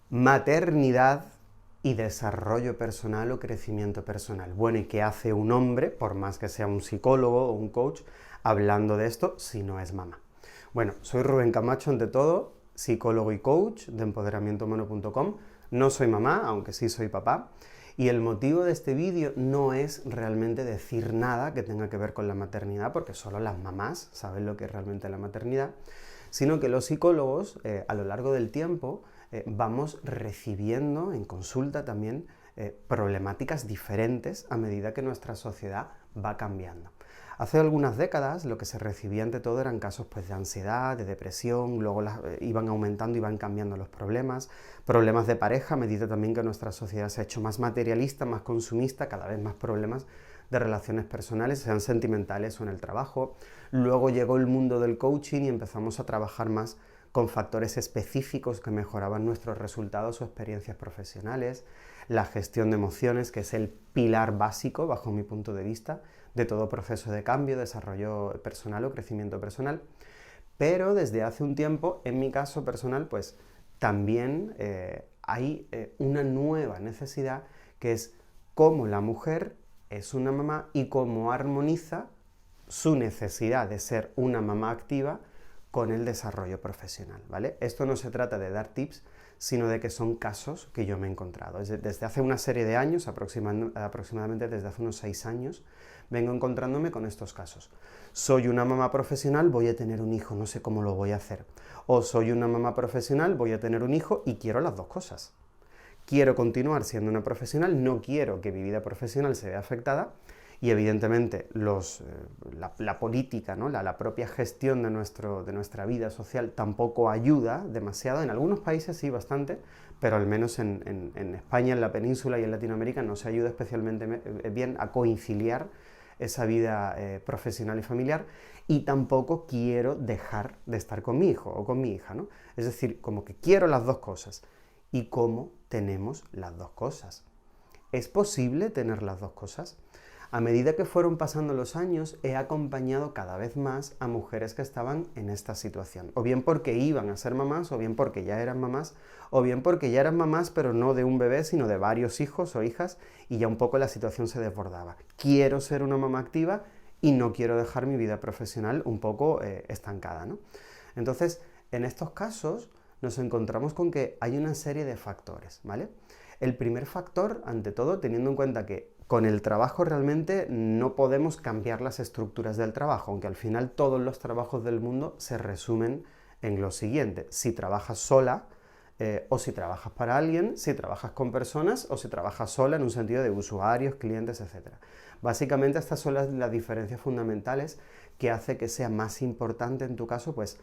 Maternidad y desarrollo personal o crecimiento personal. Bueno, ¿y qué hace un hombre, por más que sea un psicólogo o un coach, hablando de esto si no es mamá? Bueno, soy Rubén Camacho, ante todo, psicólogo y coach de empoderamientohumano.com. No soy mamá, aunque sí soy papá. Y el motivo de este vídeo no es realmente decir nada que tenga que ver con la maternidad, porque solo las mamás saben lo que es realmente la maternidad, sino que los psicólogos, a lo largo del tiempo, vamos recibiendo en consulta también problemáticas diferentes a medida que nuestra sociedad va cambiando. Hace algunas décadas lo que se recibía ante todo eran casos pues, de ansiedad, de depresión, luego iban aumentando y van cambiando los problemas de pareja a medida también que nuestra sociedad se ha hecho más materialista, más consumista, cada vez más problemas de relaciones personales, sean sentimentales o en el trabajo. Luego llegó el mundo del coaching y empezamos a trabajar más con factores específicos que mejoraban nuestros resultados o experiencias profesionales, la gestión de emociones, que es el pilar básico, bajo mi punto de vista, de todo proceso de cambio, desarrollo personal o crecimiento personal. Pero desde hace un tiempo, en mi caso personal, pues también hay una nueva necesidad, que es cómo la mujer es una mamá y cómo armoniza su necesidad de ser una mamá activa con el desarrollo profesional, ¿vale? Esto no se trata de dar tips, sino de que son casos que yo me he encontrado. Desde hace una serie de años, aproximadamente desde hace unos 6 años, vengo encontrándome con estos casos. Soy una mamá profesional, voy a tener un hijo, no sé cómo lo voy a hacer. O soy una mamá profesional, voy a tener un hijo y quiero las dos cosas. Quiero continuar siendo una profesional, no quiero que mi vida profesional se vea afectada, y evidentemente la política, ¿no? la propia gestión de nuestra vida social tampoco ayuda demasiado. En algunos países sí bastante, pero al menos en España, en la península y en Latinoamérica no se ayuda especialmente bien a conciliar esa vida profesional y familiar, y tampoco quiero dejar de estar con mi hijo o con mi hija, ¿no? Es decir, como que quiero las dos cosas. ¿Y cómo tenemos las dos cosas? ¿Es posible tener las dos cosas? A medida que fueron pasando los años, he acompañado cada vez más a mujeres que estaban en esta situación, o bien porque iban a ser mamás, o bien porque ya eran mamás, o bien porque ya eran mamás, pero no de un bebé, sino de varios hijos o hijas, y ya un poco la situación se desbordaba. Quiero ser una mamá activa y no quiero dejar mi vida profesional un poco estancada, ¿no? Entonces, en estos casos nos encontramos con que hay una serie de factores, ¿vale? El primer factor, ante todo, teniendo en cuenta que con el trabajo realmente no podemos cambiar las estructuras del trabajo, aunque al final todos los trabajos del mundo se resumen en lo siguiente: si trabajas sola o si trabajas para alguien, si trabajas con personas o si trabajas sola en un sentido de usuarios, clientes, etc. Básicamente estas son las diferencias fundamentales que hace que sea más importante en tu caso, pues,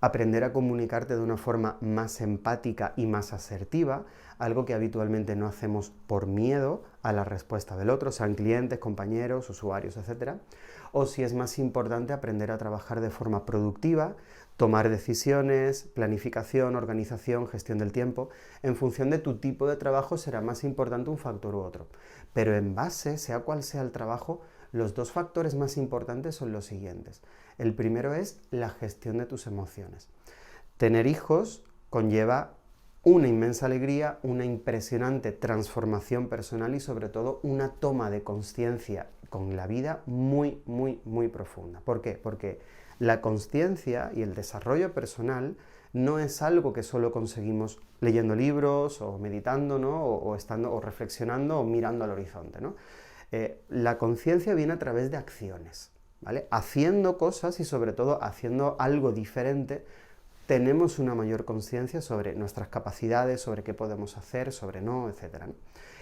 aprender a comunicarte de una forma más empática y más asertiva, algo que habitualmente no hacemos por miedo a la respuesta del otro, sean clientes, compañeros, usuarios, etc. O si es más importante aprender a trabajar de forma productiva, tomar decisiones, planificación, organización, gestión del tiempo. En función de tu tipo de trabajo será más importante un factor u otro. Pero en base, sea cual sea el trabajo, los dos factores más importantes son los siguientes. El primero es la gestión de tus emociones. Tener hijos conlleva una inmensa alegría, una impresionante transformación personal y sobre todo una toma de conciencia con la vida muy, muy, muy profunda. ¿Por qué? Porque la conciencia y el desarrollo personal no es algo que solo conseguimos leyendo libros o meditando, ¿no? o reflexionando o mirando al horizonte, ¿no? La conciencia viene a través de acciones, ¿vale? Haciendo cosas y sobre todo haciendo algo diferente, tenemos una mayor conciencia sobre nuestras capacidades, sobre qué podemos hacer, sobre no, etc., ¿no?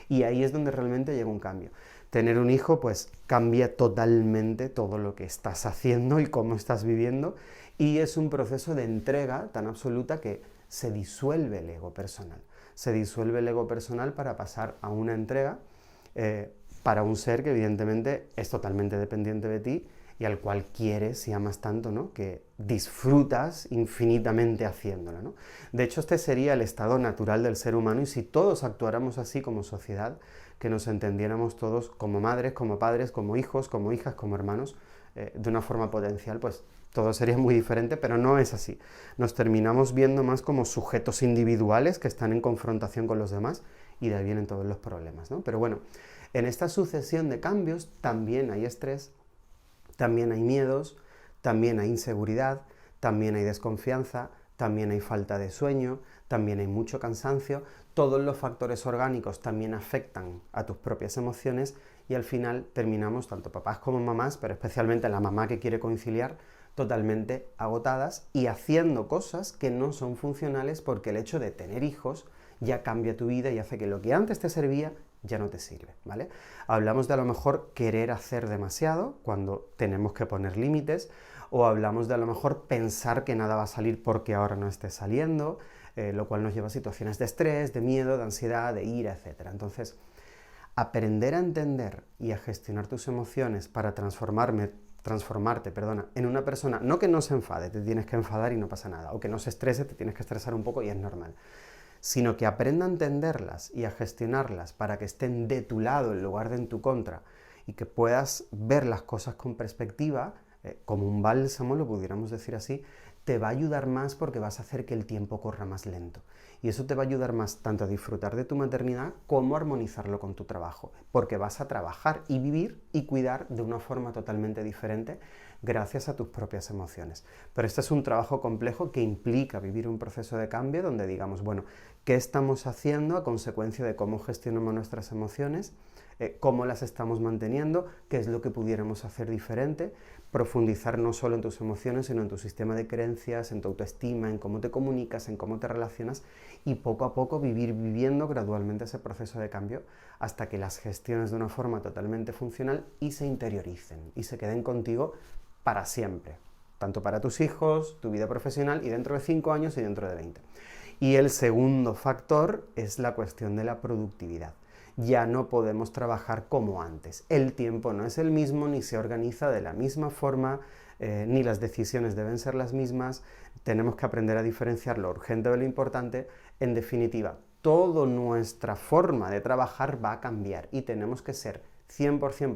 Y ahí es donde realmente llega un cambio. Tener un hijo, pues, cambia totalmente todo lo que estás haciendo y cómo estás viviendo, y es un proceso de entrega tan absoluta que se disuelve el ego personal. Se disuelve el ego personal para pasar a una entrega para un ser que evidentemente es totalmente dependiente de ti y al cual quieres y amas tanto, ¿no? Que disfrutas infinitamente haciéndolo, ¿no? De hecho, este sería el estado natural del ser humano, y si todos actuáramos así como sociedad, que nos entendiéramos todos como madres, como padres, como hijos, como hijas, como hermanos, de una forma potencial, pues todo sería muy diferente, pero no es así. Nos terminamos viendo más como sujetos individuales que están en confrontación con los demás y de ahí vienen todos los problemas, ¿no? Pero bueno, en esta sucesión de cambios también hay estrés, también hay miedos, también hay inseguridad, también hay desconfianza, también hay falta de sueño, también hay mucho cansancio. Todos los factores orgánicos también afectan a tus propias emociones y al final terminamos, tanto papás como mamás, pero especialmente la mamá que quiere conciliar, totalmente agotadas y haciendo cosas que no son funcionales porque el hecho de tener hijos ya cambia tu vida y hace que lo que antes te servía ya no te sirve, ¿vale? Hablamos de a lo mejor querer hacer demasiado cuando tenemos que poner límites, o hablamos de a lo mejor pensar que nada va a salir porque ahora no esté saliendo, lo cual nos lleva a situaciones de estrés, de miedo, de ansiedad, de ira, etc. Entonces, aprender a entender y a gestionar tus emociones para transformarte, en una persona, no que no se enfade, te tienes que enfadar y no pasa nada, o que no se estrese, te tienes que estresar un poco y es normal, sino que aprenda a entenderlas y a gestionarlas para que estén de tu lado en lugar de en tu contra y que puedas ver las cosas con perspectiva, como un bálsamo, lo pudiéramos decir así, te va a ayudar más porque vas a hacer que el tiempo corra más lento. Y eso te va a ayudar más tanto a disfrutar de tu maternidad como a armonizarlo con tu trabajo, porque vas a trabajar y vivir y cuidar de una forma totalmente diferente gracias a tus propias emociones. Pero este es un trabajo complejo que implica vivir un proceso de cambio donde digamos, bueno, ¿qué estamos haciendo a consecuencia de cómo gestionamos nuestras emociones? ¿Cómo las estamos manteniendo? ¿Qué es lo que pudiéramos hacer diferente? Profundizar no solo en tus emociones, sino en tu sistema de creencias, en tu autoestima, en cómo te comunicas, en cómo te relacionas y poco a poco viviendo gradualmente ese proceso de cambio hasta que las gestiones de una forma totalmente funcional y se interioricen y se queden contigo para siempre, tanto para tus hijos, tu vida profesional y dentro de 5 años y dentro de 20. Y el segundo factor es la cuestión de la productividad. Ya no podemos trabajar como antes. El tiempo no es el mismo, ni se organiza de la misma forma, ni las decisiones deben ser las mismas. Tenemos que aprender a diferenciar lo urgente de lo importante. En definitiva, toda nuestra forma de trabajar va a cambiar y tenemos que ser 100%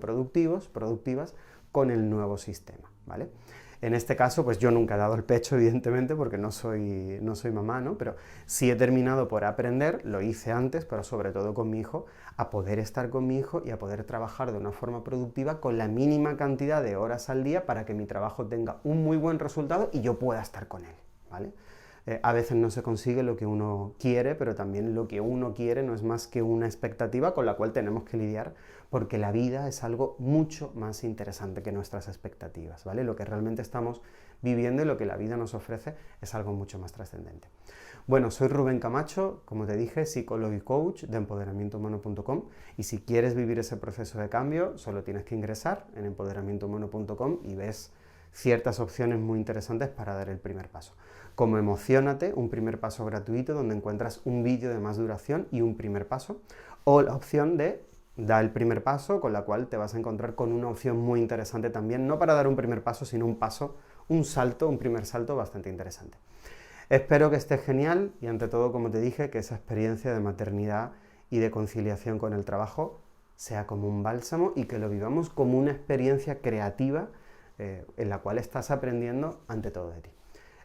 productivas con el nuevo sistema, ¿vale? En este caso, pues yo nunca he dado el pecho, evidentemente, porque no soy mamá, ¿no? Pero sí he terminado por aprender, lo hice antes, pero sobre todo con mi hijo, a poder estar con mi hijo y a poder trabajar de una forma productiva con la mínima cantidad de horas al día para que mi trabajo tenga un muy buen resultado y yo pueda estar con él, ¿vale? A veces no se consigue lo que uno quiere, pero también lo que uno quiere no es más que una expectativa con la cual tenemos que lidiar, porque la vida es algo mucho más interesante que nuestras expectativas, ¿vale? Lo que realmente estamos viviendo y lo que la vida nos ofrece es algo mucho más trascendente. Bueno, soy Rubén Camacho, como te dije, psicólogo y coach de empoderamientohumano.com, y si quieres vivir ese proceso de cambio, solo tienes que ingresar en empoderamientohumano.com y ves ciertas opciones muy interesantes para dar el primer paso. Como Emociónate, un primer paso gratuito donde encuentras un vídeo de más duración y un primer paso, o la opción de Da el primer paso, con la cual te vas a encontrar con una opción muy interesante también, no para dar un primer paso, sino un primer salto bastante interesante. Espero que estés genial y ante todo, como te dije, que esa experiencia de maternidad y de conciliación con el trabajo sea como un bálsamo y que lo vivamos como una experiencia creativa en la cual estás aprendiendo ante todo de ti.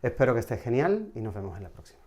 Espero que estés genial y nos vemos en la próxima.